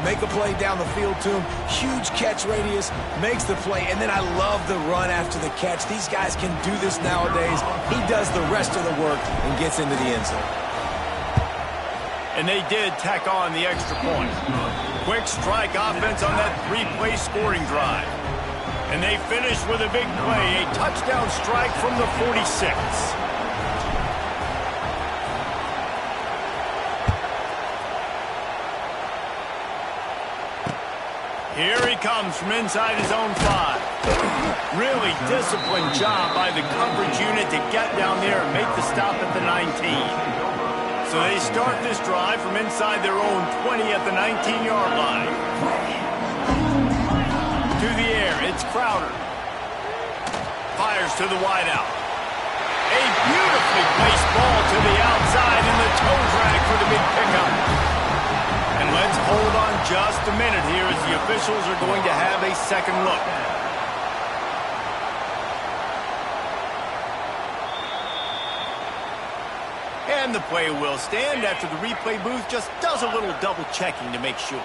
make a play down the field to him. Huge catch radius, makes the play, and then I love the run after the catch. These guys can do this nowadays. He does the rest of the work and gets into the end zone. And they did tack on the extra point. Quick strike offense on that three-play scoring drive. And they finished with a big play, a touchdown strike from the 46. Here he comes from inside his own 5. Really disciplined job by the coverage unit to get down there and make the stop at the 19. So they start this drive from inside their own 20 at the 19-yard line. To the air, it's Crowder. Fires to the wideout. A beautifully placed ball to the outside in the toe drag for the big pickup. And let's hold on just a minute here as the officials are going to have a second look. And the play will stand after the replay booth just does a little double checking to make sure.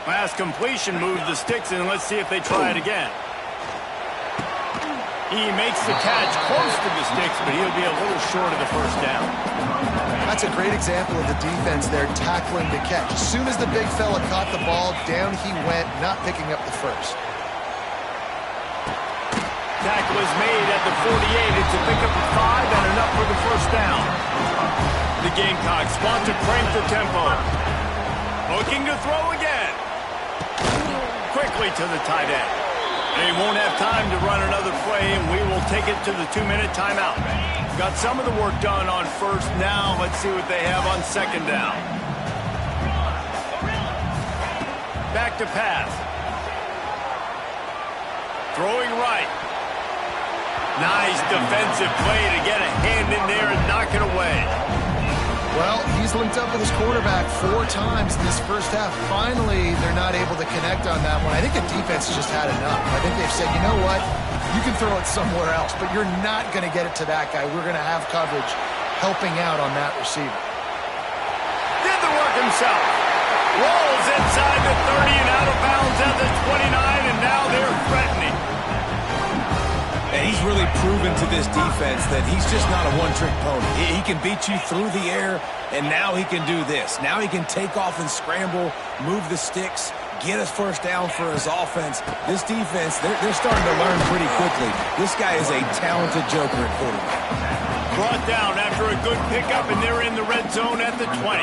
Last completion moves the sticks in. Let's see if they try it again. He makes the catch close to the sticks, but he'll be a little short of the first down. That's a great example of the defense there tackling the catch. As soon as the big fella caught the ball, down he went, not picking up the first. Tackle is made at the 48. It's a pickup of 5 and enough for the first down. The Gamecocks want to crank the tempo. Looking to throw again. Quickly to the tight end. They won't have time to run another play, and we will take it to the 2-minute timeout. Got some of the work done on first. Now let's see what they have on second down. Back to pass. Throwing right. Nice defensive play to get a hand in there and knock it away. Well, he's linked up with his quarterback 4 times in this first half. Finally, they're not able to connect on that one. I think the defense just had enough. I think they've said, you know what? You can throw it somewhere else, but you're not going to get it to that guy. We're going to have coverage helping out on that receiver. Did the work himself. Rolls inside the 30 and out of bounds at the 29, and now they're threatening. And he's really proven to this defense that he's just not a one-trick pony. He can beat you through the air, and now he can do this. Now he can take off and scramble, move the sticks, get us first down for his offense. This defense, they're starting to learn pretty quickly. This guy is a talented joker at quarterback. Brought down after a good pickup, and they're in the red zone at the 20.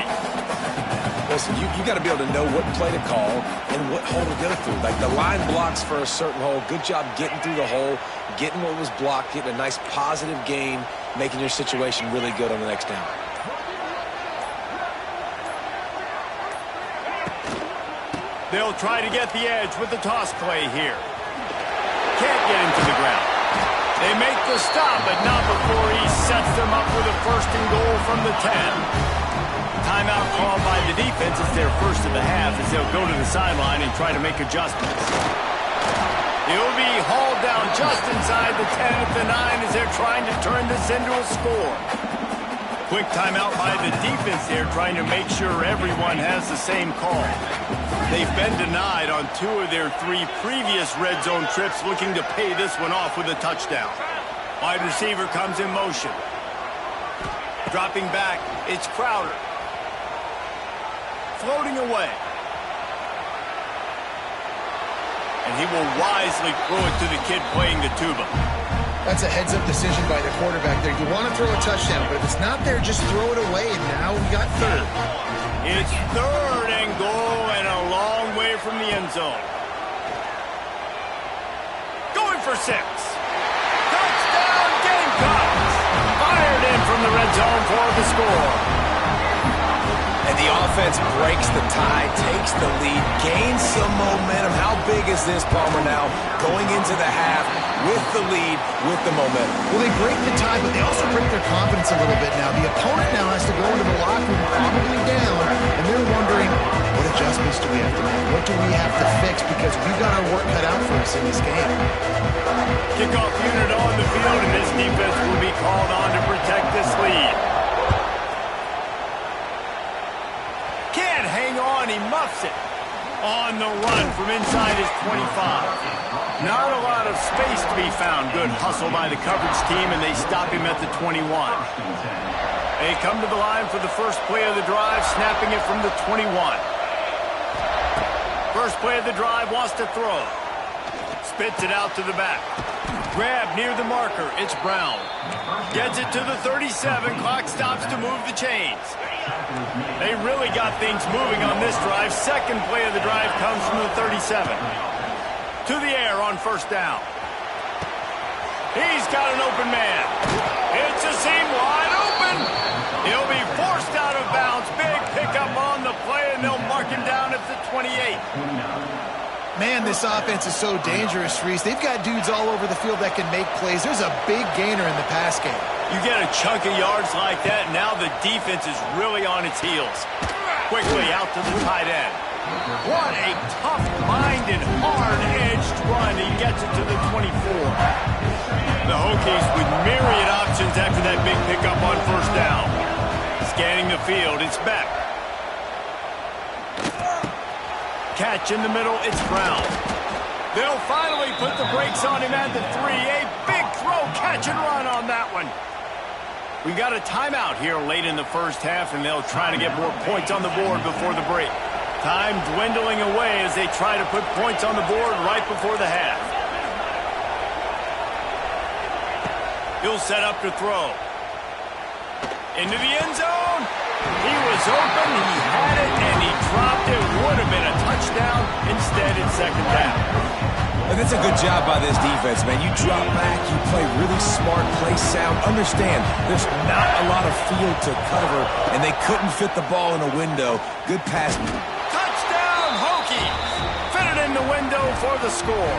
Listen, you got to be able to know what play to call and what hole to go through. Like the line blocks for a certain hole. Good job getting through the hole, getting what was blocked, getting a nice positive gain, making your situation really good on the next down. They'll try to get the edge with the toss play here. Can't get into the ground. They make the stop, but not before he sets them up with a first and goal from the 10. Timeout called by the defense. It's their first of the half as they'll go to the sideline and try to make adjustments. He'll be hauled down just inside the 10 at the 9 as they're trying to turn this into a score. Quick timeout by the defense there, trying to make sure everyone has the same call. They've been denied on 2 of their 3 previous red zone trips, looking to pay this one off with a touchdown. Wide receiver comes in motion. Dropping back, it's Crowder. Floating away. And he will wisely throw it to the kid playing the tuba. That's a heads-up decision by the quarterback there. You want to throw a touchdown, but if it's not there, just throw it away, and now we got third. It's third and goal and a long way from the end zone. Going for 6. Touchdown Gamecocks! Fired in from the red zone for the score. And the offense breaks the tie, takes the lead, gains some momentum. How big is this, Palmer, now going into the half with the lead, with the momentum? Well, they break the tie, but they also break their confidence a little bit now. The opponent now has to go into the locker room probably down, and they're wondering, what adjustments do we have to make? What do we have to fix? Because we've got our work cut out for us in this game. Kickoff unit on the field, and this defense will be called on to protect this lead. He muffs it. On the run from inside his 25. Not a lot of space to be found. Good hustle by the coverage team, and they stop him at the 21. They come to the line for the first play of the drive, snapping it from the 21. First play of the drive, wants to throw. Spits it out to the back. Grab near the marker. It's Brown. Gets it to the 37. Clock stops to move the chains. They really got things moving on this drive. Second play of the drive comes from the 37. To the air on first down. He's got an open man. It's a seam wide open. He'll be forced out of bounds. Big pickup on the play, and they'll mark him down at the 28. Man, this offense is so dangerous, Reese. They've got dudes all over the field that can make plays. There's a big gainer in the pass game. You get a chunk of yards like that, now the defense is really on its heels. Quickly out to the tight end. What a tough-minded, hard-edged run. He gets it to the 24. The Hokies with myriad options after that big pickup on first down. Scanning the field, it's Beck. Catch in the middle, it's Brown. They'll finally put the brakes on him at the 3. A big throw, catch and run on that one. We've got a timeout here late in the first half, and they'll try to get more points on the board before the break. Time dwindling away as they try to put points on the board right before the half. He'll set up to throw. Into the end zone. He was open, he had it, and he dropped it. Would have been a touchdown. Instead, it's second down. And that's a good job by this defense, man. You drop back, you play really smart, play sound. Understand, there's not a lot of field to cover, and they couldn't fit the ball in a window. Good pass. Touchdown, Hokies! Fit it in the window for the score.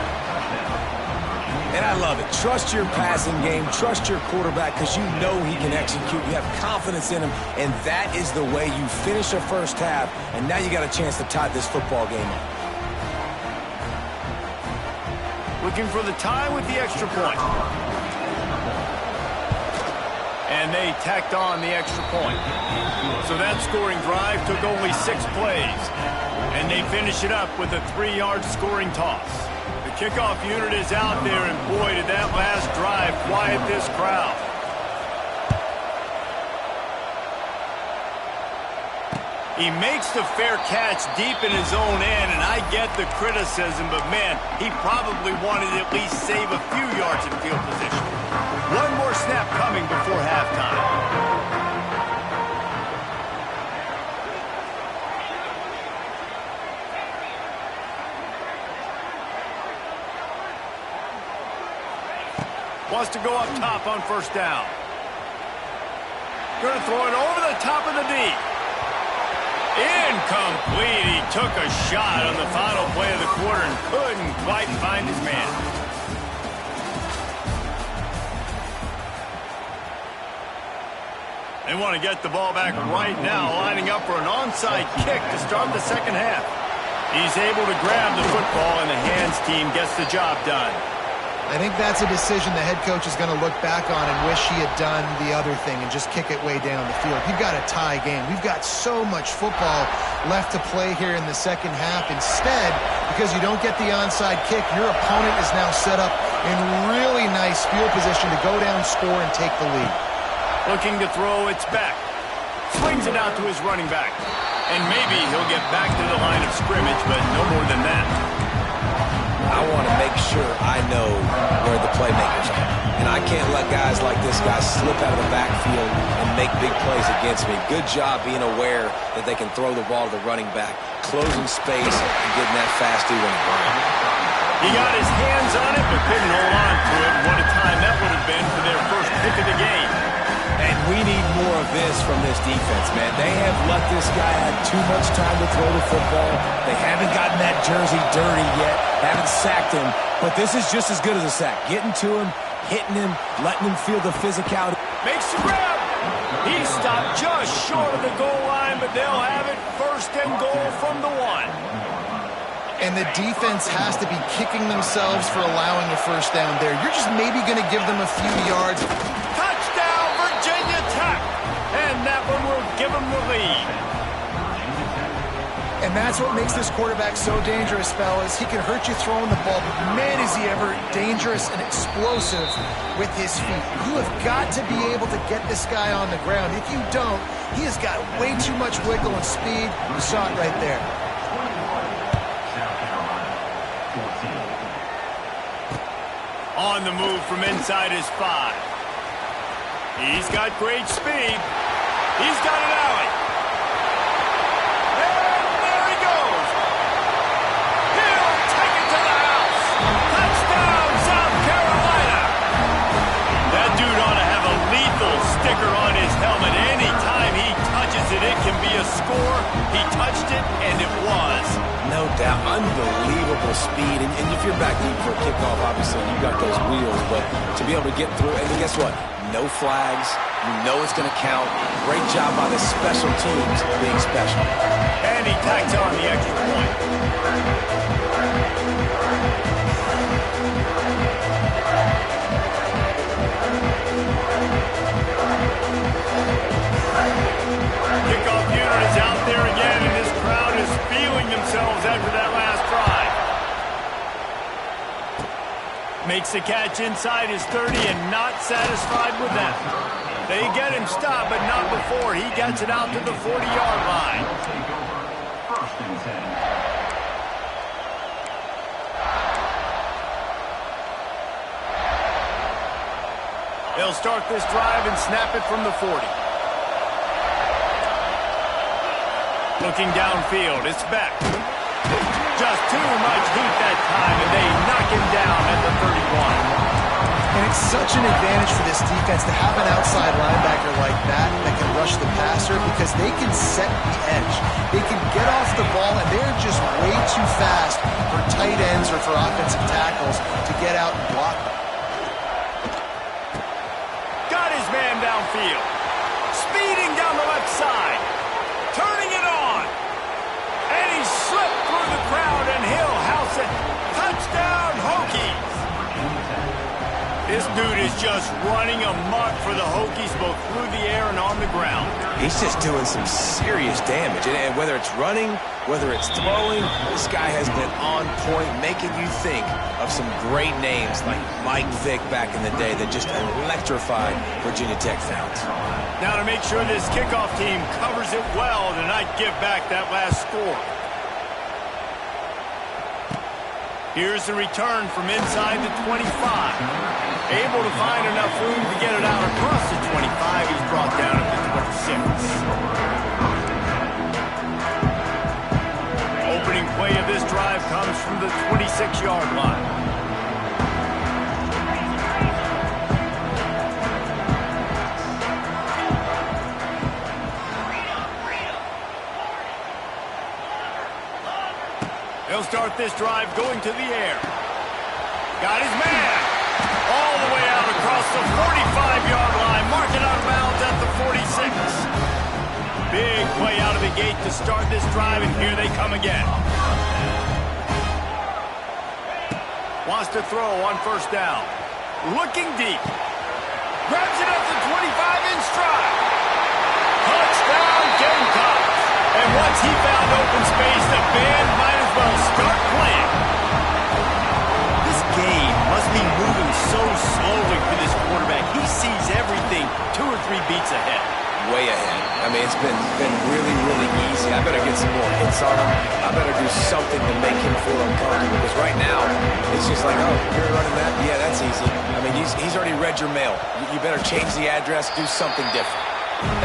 And I love it. Trust your passing game. Trust your quarterback because you know he can execute. You have confidence in him, and that is the way you finish a first half, and now you got a chance to tie this football game up. Looking for the tie with the extra point. And they tacked on the extra point. So that scoring drive took only 6 plays, and they finish it up with a 3-yard scoring toss. The kickoff unit is out there, and boy, did that last drive quiet this crowd. He makes the fair catch deep in his own end, and I get the criticism, but man, he probably wanted to at least save a few yards in field position. One more snap coming before halftime. Wants to go up top on first down. Going to throw it over the top of the D. Incomplete. He took a shot on the final play of the quarter and couldn't quite find his man. They want to get the ball back right now, lining up for an onside kick to start the second half. He's able to grab the football, and the hands team gets the job done. I think that's a decision the head coach is going to look back on and wish he had done the other thing and just kick it way down the field. You've got a tie game. We've got so much football left to play here in the second half. Instead, because you don't get the onside kick, your opponent is now set up in really nice field position to go down, score, and take the lead. Looking to throw, it's back. Swings it out to his running back. And maybe he'll get back to the line of scrimmage, but no more than that. I want to make sure I know where the playmakers are. And I can't let guys like this guy slip out of the backfield and make big plays against me. Good job being aware that they can throw the ball to the running back, closing space and getting that fast two running back. He got his hands on it but couldn't hold on to it. What a time that would have been for their first pick of the game. And we need more of this from this defense, man. They have let this guy have too much time to throw the football. They haven't gotten that jersey dirty yet, haven't sacked him. But this is just as good as a sack. Getting to him, hitting him, letting him feel the physicality. Makes the grab. He stopped just short of the goal line, but they'll have it first and goal from the 1. And the defense has to be kicking themselves for allowing a first down there. You're just maybe going to give them a few yards. Touchdown, Virginia Tech. And that one will give them the lead. And And that's what makes this quarterback so dangerous, fellas. He can hurt you throwing the ball, but man, is he ever dangerous and explosive with his feet. You have got to be able to get this guy on the ground. If you don't, he has got way too much wiggle and speed. You saw it right there. On the move from inside his 5. He's got great speed. He's got an alley. And there he goes. He'll take it to the house. Touchdown, South Carolina. That dude ought to have a lethal sticker on his helmet. Anytime he touches it, it can be a score. He touched it, and it was. No doubt. Unbelievable speed. And if you're back deep for a kickoff, obviously, you've got those wheels. But to be able to get through, and then guess what? No flags. You know it's going to count. Great job by the special teams being special. And he tacks on the extra point. Kickoff unit is out there again, and this crowd is feeling themselves after that last drive. Makes the catch inside his 30 and not satisfied with that. They get him stopped, but not before he gets it out to the 40-yard line. They'll start this drive and snap it from the 40. Looking downfield, it's Beck. Just too much heat that time, and they knock him down at the 31. And it's such an advantage for this defense to have an outside linebacker like that can rush the passer because they can set the edge. They can get off the ball, and they're just way too fast for tight ends or for offensive tackles to get out and block them. Got his man downfield. Speeding down the left side. Turning it on. And he slipped through the crowd, and he'll house it. Touchdown, Hokies. This dude is just running amok for the Hokies, both through the air and on the ground. He's just doing some serious damage. And whether it's running, whether it's throwing, this guy has been on point, making you think of some great names like Mike Vick back in the day that just electrified Virginia Tech fans. Now to make sure this kickoff team covers it well to not give back that last score. Here's the return from inside the 25. Able to find enough room to get it out across the 25. He's brought down at the 26. Opening play of this drive comes from the 26-yard line. He'll start this drive going to the air. Got his man. All the way out across the 45-yard line. Marking out of bounds at the 46. Big play out of the gate to start this drive, and here they come again. Wants to throw on first down. Looking deep. Grabs it up to 25 in stride. Touchdown, Gamecocks. And once he found open space, the band might as well start playing. This game must be moving so slowly for this quarterback. He sees everything 2 or 3 beats ahead. Way ahead. I mean, it's been really, really easy. I better get some more hits on him. I better do something to make him feel uncomfortable because right now, it's just like, oh, you're running that? Yeah, that's easy. I mean, he's already read your mail. You better change the address, do something different.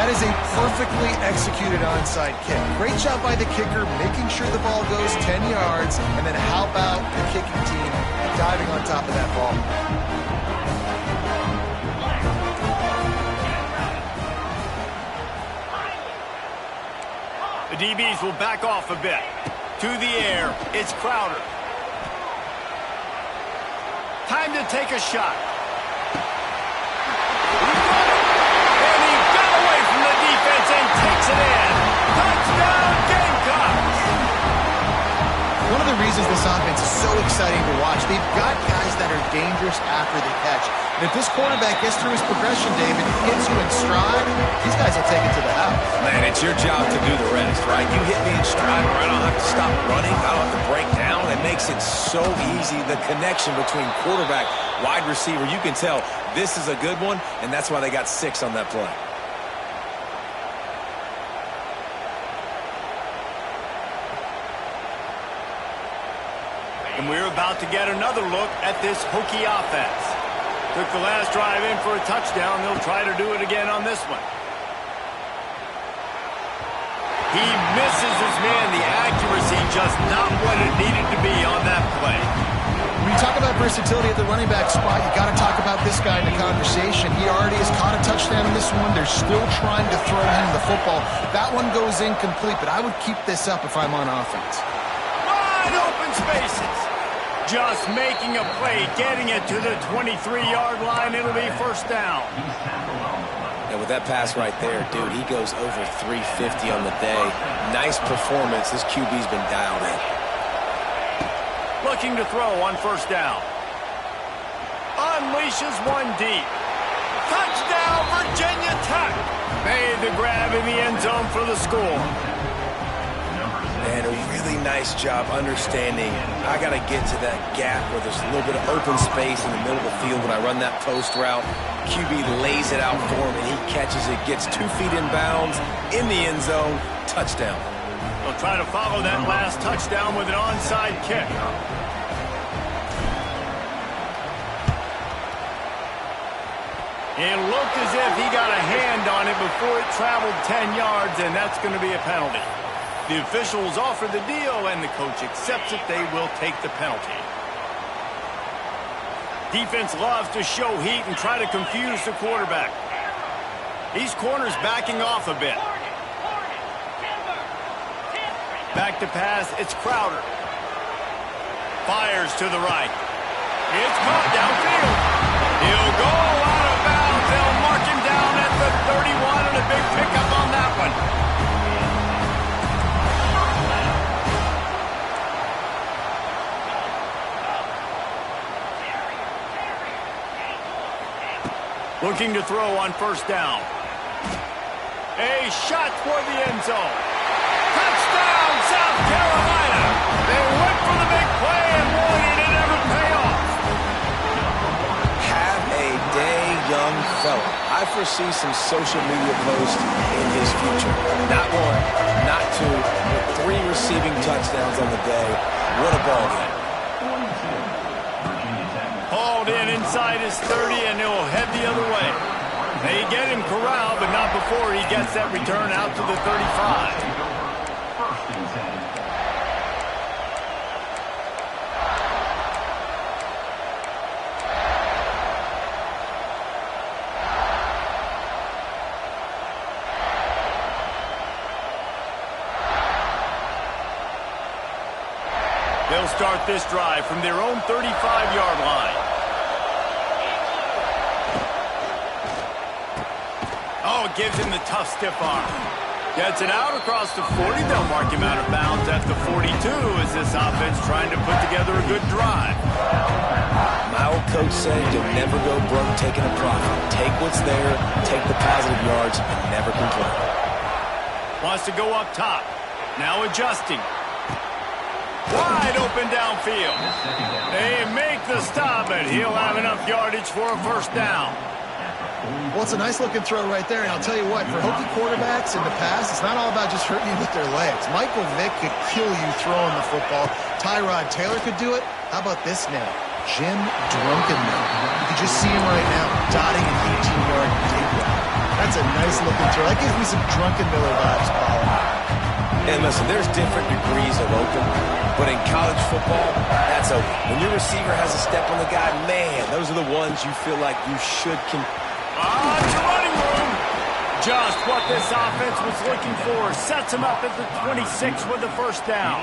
That is a perfectly executed onside kick. Great job by the kicker, making sure the ball goes 10 yards, and then how about the kicking team diving on top of that ball? The DBs will back off a bit. To the air, it's Crowder. Time to take a shot. And takes it in. Touchdown, Gamecocks! One of the reasons this offense is so exciting to watch, they've got guys that are dangerous after the catch. And if this quarterback gets through his progression, David, hits you in stride, these guys will take it to the house. Man, it's your job to do the rest, right? You hit me in stride where I don't have to stop running, I don't have to break down. It makes it so easy, the connection between quarterback, wide receiver. You can tell this is a good one, and that's why they got 6 on that play. And we're about to get another look at this Hokie offense. Took the last drive in for a touchdown. They'll try to do it again on this one. He misses his man. The accuracy just not what it needed to be on that play. When you talk about versatility at the running back spot, you got to talk about this guy in the conversation. He already has caught a touchdown in this one. They're still trying to throw him the football. That one goes incomplete, but I would keep this up if I'm on offense. Wide open spaces. Just making a play, getting it to the 23-yard line. It'll be first down. And with that pass right there, dude, he goes over 350 on the day. Nice performance. This QB's been dialed in. Looking to throw on first down. Unleashes one deep. Touchdown, Virginia Tech. Made the grab in the end zone for the score. And a really nice job understanding I got to get to that gap where there's a little bit of open space in the middle of the field when I run that post route. QB lays it out for him, and he catches it, gets 2 feet in bounds, in the end zone, touchdown. They'll try to follow that last touchdown with an onside kick. It looked as if he got a hand on it before it traveled 10 yards, and that's going to be a penalty. The officials offer the deal, and the coach accepts it. They will take the penalty. Defense loves to show heat and try to confuse the quarterback. These corners backing off a bit. Back to pass, it's Crowder. Fires to the right. It's caught downfield. He'll go out of bounds. They'll mark him down at the 31, and a big pickup on that one. Looking to throw on first down. A shot toward the end zone. Touchdown, South Carolina. They went for the big play, and boy, did it ever pay off. Have a day, young fella. I foresee some social media posts in his future. Not 1, not 2, but 3 receiving touchdowns on the day. What a ball game. Hauled in inside his 30, and he'll head the other way. They get him corralled, but not before he gets that return out to the 35. They'll start this drive from their own 35-yard line. Oh, gives him the tough stiff arm. Gets it out across the 40. They'll mark him out of bounds at the 42 as this offense trying to put together a good drive. My old coach said you'll never go broke taking a profit. Take what's there, take the positive yards, and never complain. Wants to go up top. Now adjusting. Wide open downfield. They make the stop, and he'll have enough yardage for a first down. Well, it's a nice-looking throw right there, and I'll tell you what, for Hokie quarterbacks in the past, it's not all about just hurting you with their legs. Michael Vick could kill you throwing the football. Tyrod Taylor could do it. How about this name? Jim Drunkenmiller. You can just see him right now, dotting an 18-yard dig route. That's a nice-looking throw. That gives me some Drunkenmiller vibes, Paul. And listen, there's different degrees of open, but in college football, that's open. When your receiver has a step on the guy, man, those are the ones you feel like you should to running room. Just what this offense was looking for. Sets him up at the 26 with the first down.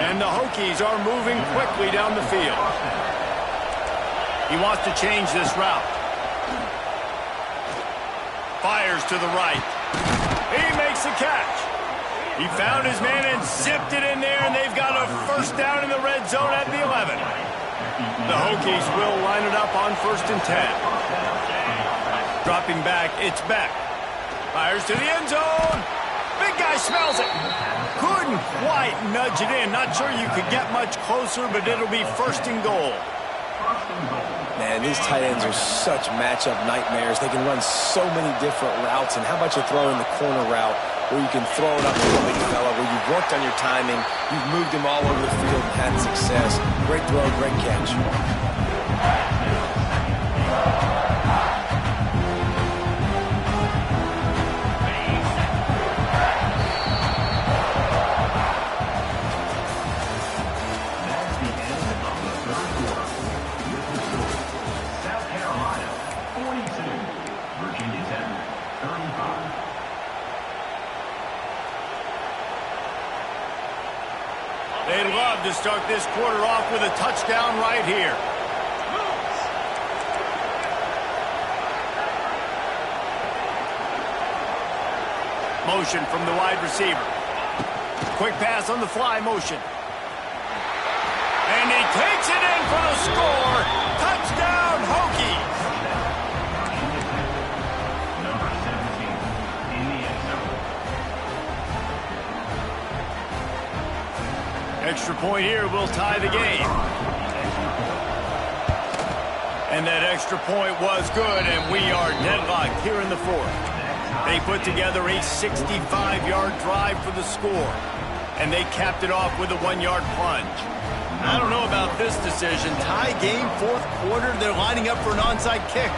And the Hokies are moving quickly down the field. He wants to change this route. Fires to the right. He makes the catch. He found his man and zipped it in there, and they've got a first down in the red zone at the 11. The Hokies will line it up on 1st and 10. Dropping back, it's Beck. Fires to the end zone. Big guy smells it. Couldn't quite nudge it in. Not sure you could get much closer, but it'll be 1st and goal. Man, these tight ends are such matchup nightmares. They can run so many different routes. And how about you throw in the corner route where you can throw it up to the big fella, where you've worked on your timing, you've moved him all over the field and had success. Great throw, great catch. They'd love to start this quarter off with a touchdown right here. Motion from the wide receiver. Quick pass on the fly motion. And he takes it in for the score. Touchdown, Hokies. Extra point here will tie the game. And that extra point was good, and we are deadlocked here in the 4th. They put together a 65-yard drive for the score, and they capped it off with a 1-yard plunge. I don't know about this decision. Tie game, 4th quarter. They're lining up for an onside kick.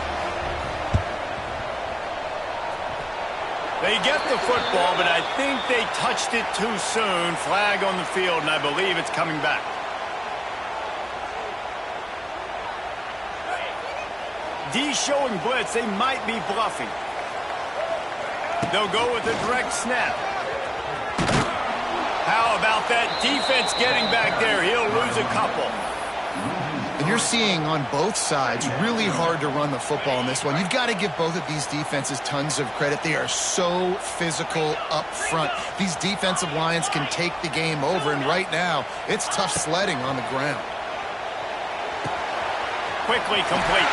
They get the football, but I think they touched it too soon. Flag on the field, and I believe it's coming back. D showing blitz. They might be bluffing. They'll go with a direct snap. How about that defense getting back there? He'll lose a couple. And you're seeing on both sides really hard to run the football in this one. You've got to give both of these defenses tons of credit. They are so physical up front. These defensive lines can take the game over, and right now, it's tough sledding on the ground. Quickly complete.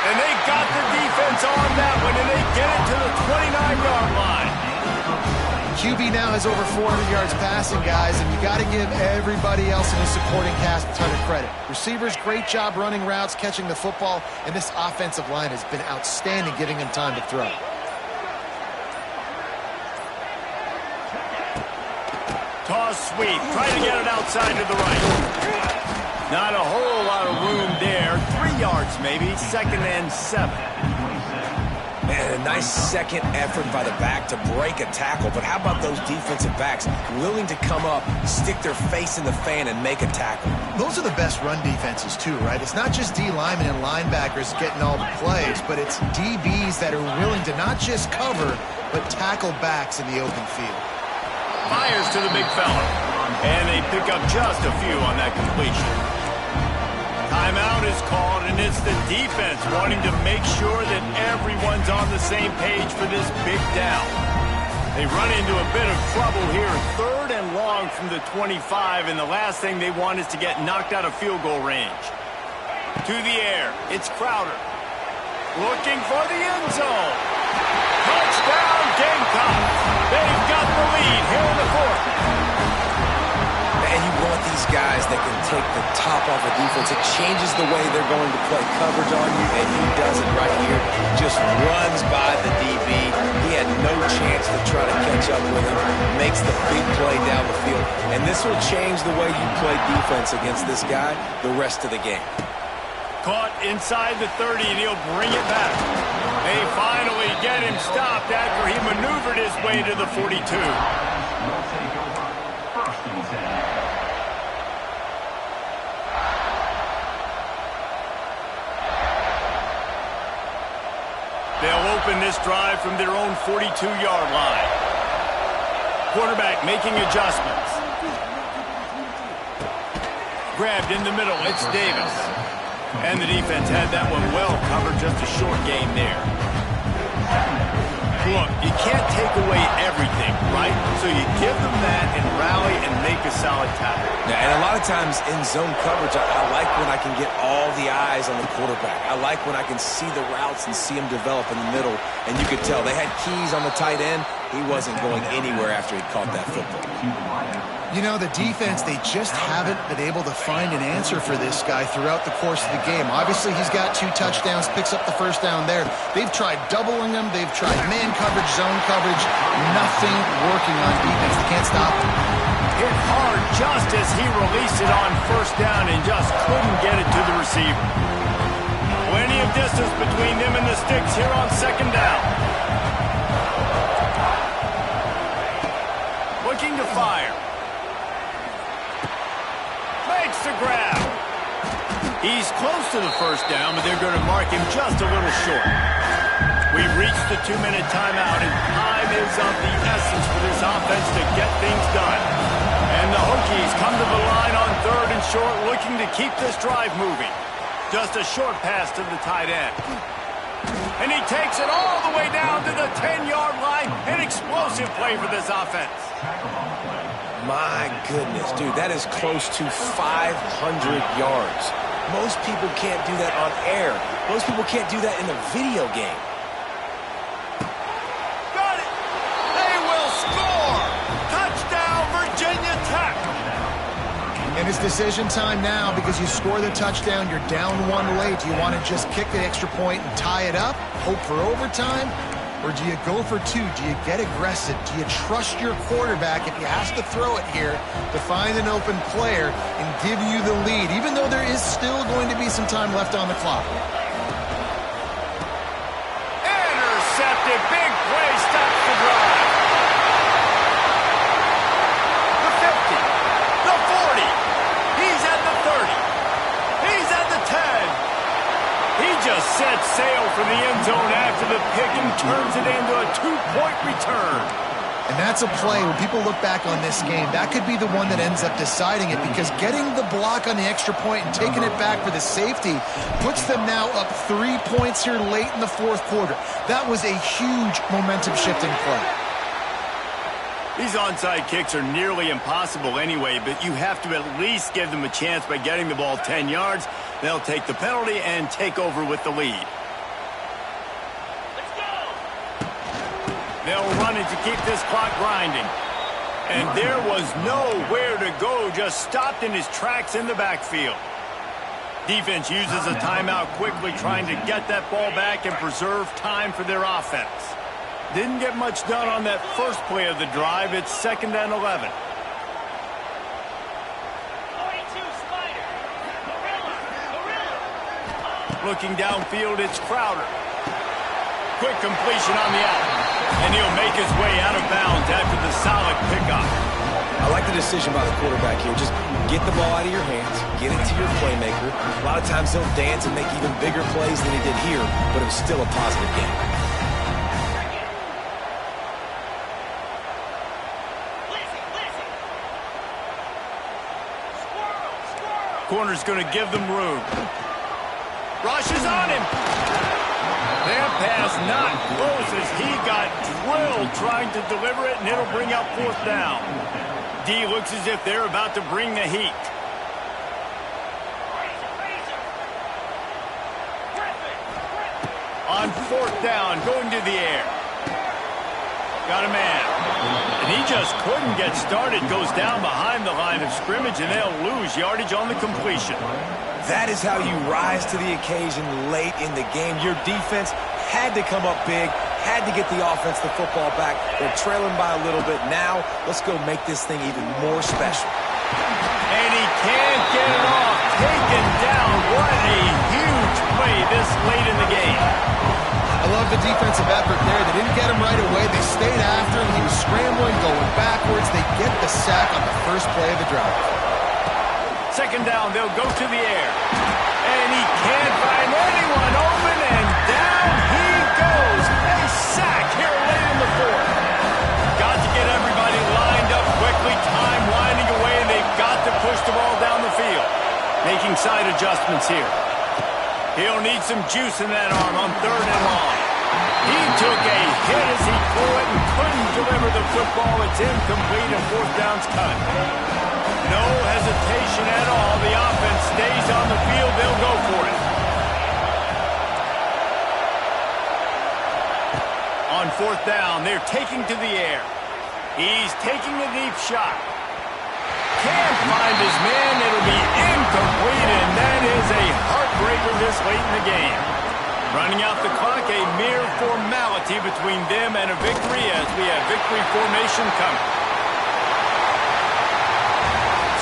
And they got the defense on that one, and they get it to the 29-yard line. QB now has over 400 yards passing, guys, and you got to give everybody else in his supporting cast a ton of credit. Receivers, great job running routes, catching the football, and this offensive line has been outstanding giving him time to throw. Toss sweep. Try to get it outside to the right. Not a whole lot of room there. 3 yards maybe. 2nd and 7. Man, a nice second effort by the back to break a tackle. But how about those defensive backs willing to come up, stick their face in the fan, and make a tackle? Those are the best run defenses, too, right? It's not just D linemen and linebackers getting all the plays, but it's DBs that are willing to not just cover, but tackle backs in the open field. Fires to the big fella. And they pick up just a few on that completion. Timeout is called, and it's the defense wanting to make sure that everyone's on the same page for this big down. They run into a bit of trouble here. 3rd and long from the 25, and the last thing they want is to get knocked out of field goal range. To the air, it's Crowder. Looking for the end zone. Touchdown, Gamecocks. They've got the lead here in the 4th. And you want these guys that can take the top off a defense. It changes the way they're going to play coverage on you, and he does it right here. Just runs by the DB. He had no chance to try to catch up with him. Makes the big play down the field. And this will change the way you play defense against this guy the rest of the game. Caught inside the 30, and he'll bring it back. They finally get him stopped after he maneuvered his way to the 42. They'll open this drive from their own 42-yard line. Quarterback making adjustments. Grabbed in the middle, it's Davis. And the defense had that one well covered, just a short game there. Look, you can't take away everything, right? So you give them that and rally and make a solid tackle. Yeah, and a lot lot of times in zone coverage, I like when I can get all the eyes on the quarterback. I like when I can see the routes and see them develop in the middle. And you could tell they had keys on the tight end. He wasn't going anywhere after he caught that football. You know, the defense, they just haven't been able to find an answer for this guy throughout the course of the game. Obviously, he's got 2 touchdowns, picks up the first down there. They've tried doubling him. They've tried man coverage, zone coverage. Nothing working on defense. They can't stop him. Hit hard just as he released it on first down and just couldn't get it to the receiver. Plenty of distance between them and the sticks here on second down. Looking to fire. Makes the grab. He's close to the first down, but they're going to mark him just a little short. We've reached the 2-minute timeout, and time is of the essence for this offense to get things done. And the Hokies come to the line on 3rd and short, looking to keep this drive moving. Just a short pass to the tight end. And he takes it all the way down to the 10-yard line. An explosive play for this offense. My goodness, dude, that is close to 500 yards. Most people can't do that on air. Most people can't do that in a video game. Got it! They will score! Touchdown, Virginia Tech! And it's decision time now because you score the touchdown, you're down 1 late. Do you want to just kick the extra point and tie it up, hope for overtime? Or do you go for 2? Do you get aggressive? Do you trust your quarterback if he has to throw it here to find an open player and give you the lead, even though there is still going to be some time left on the clock? Intercepted. Big play stops the drive. The 50. The 40. He's at the 30. He's at the 10. He just set sail for the end zone after the pick and turns it into a 2-point return. And that's a play, when people look back on this game, that could be the one that ends up deciding it, because getting the block on the extra point and taking it back for the safety puts them now up 3 points here late in the 4th quarter. That was a huge momentum-shifting play. These onside kicks are nearly impossible anyway, but you have to at least give them a chance by getting the ball 10 yards. They'll take the penalty and take over with the lead. Let's go! They'll run it to keep this clock grinding. And there was nowhere to go, just stopped in his tracks in the backfield. Defense uses a timeout quickly, trying to get that ball back and preserve time for their offense. Didn't get much done on that first play of the drive. It's 2nd and 11. Looking downfield, it's Crowder. Quick completion on the out. And he'll make his way out of bounds after the solid pickup. I like the decision by the quarterback here. Just get the ball out of your hands, get it to your playmaker. A lot of times he'll dance and make even bigger plays than he did here, but it was still a positive game. Corner's going to give them room. Rushes on him. That pass not close as he got drilled trying to deliver it, and it'll bring up 4th down. D looks as if they're about to bring the heat. On 4th down, going to the air. Got a man. And he just couldn't get started. Goes down behind the line of scrimmage, and they'll lose yardage on the completion. That is how you rise to the occasion late in the game. Your defense had to come up big, had to get the offense the football back. They're trailing by a little bit. Now, let's go make this thing even more special. And he can't get it off. Taken down. What a huge play this late in the game. I love the defensive effort there. They didn't get him right away. They stayed after him. He was scrambling, going backwards. They get the sack on the first play of the drive. 2nd down, they'll go to the air. And he can't find anyone open, and down he goes. A sack here late in the 4th. Got to get everybody lined up quickly. Time winding away, and they've got to push the ball down the field. Making side adjustments here. He'll need some juice in that arm on 3rd and long. He took a hit as he threw it and couldn't deliver the football. It's incomplete, and 4th down's cut. No hesitation fourth down. They're taking to the air. He's taking a deep shot. Can't find his man. It'll be incomplete, and that is a heartbreaker this late in the game. Running out the clock, a mere formality between them and a victory as we have victory formation coming.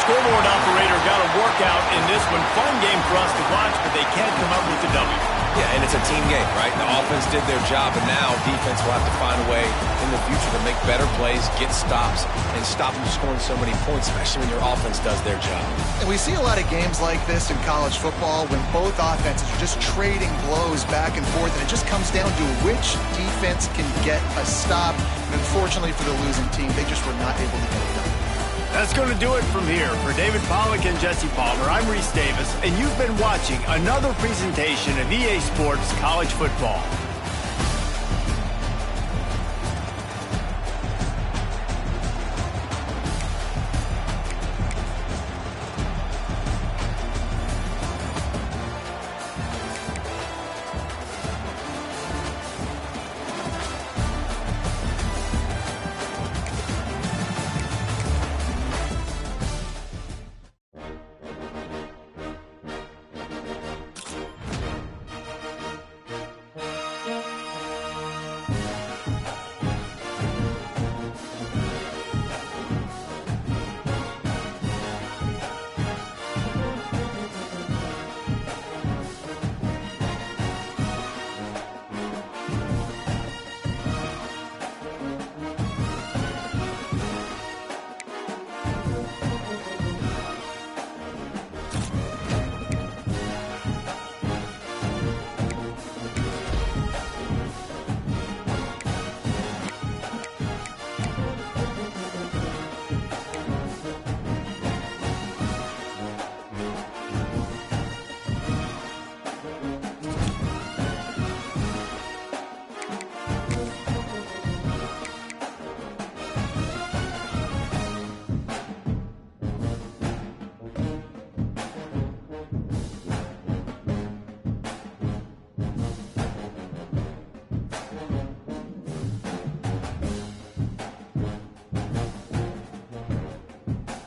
Scoreboard operator got a workout in this one. Fun game for us to watch, but they can't come up with the W. Yeah, and it's a team game, right? The offense did their job, and now defense will have to find a way in the future to make better plays, get stops, and stop them scoring so many points, especially when your offense does their job. And we see a lot of games like this in college football when both offenses are just trading blows back and forth, and it just comes down to which defense can get a stop. And unfortunately for the losing team, they just were not able to get it done. That's going to do it from here. For David Pollack and Jesse Palmer, I'm Reese Davis, and you've been watching another presentation of EA Sports College Football.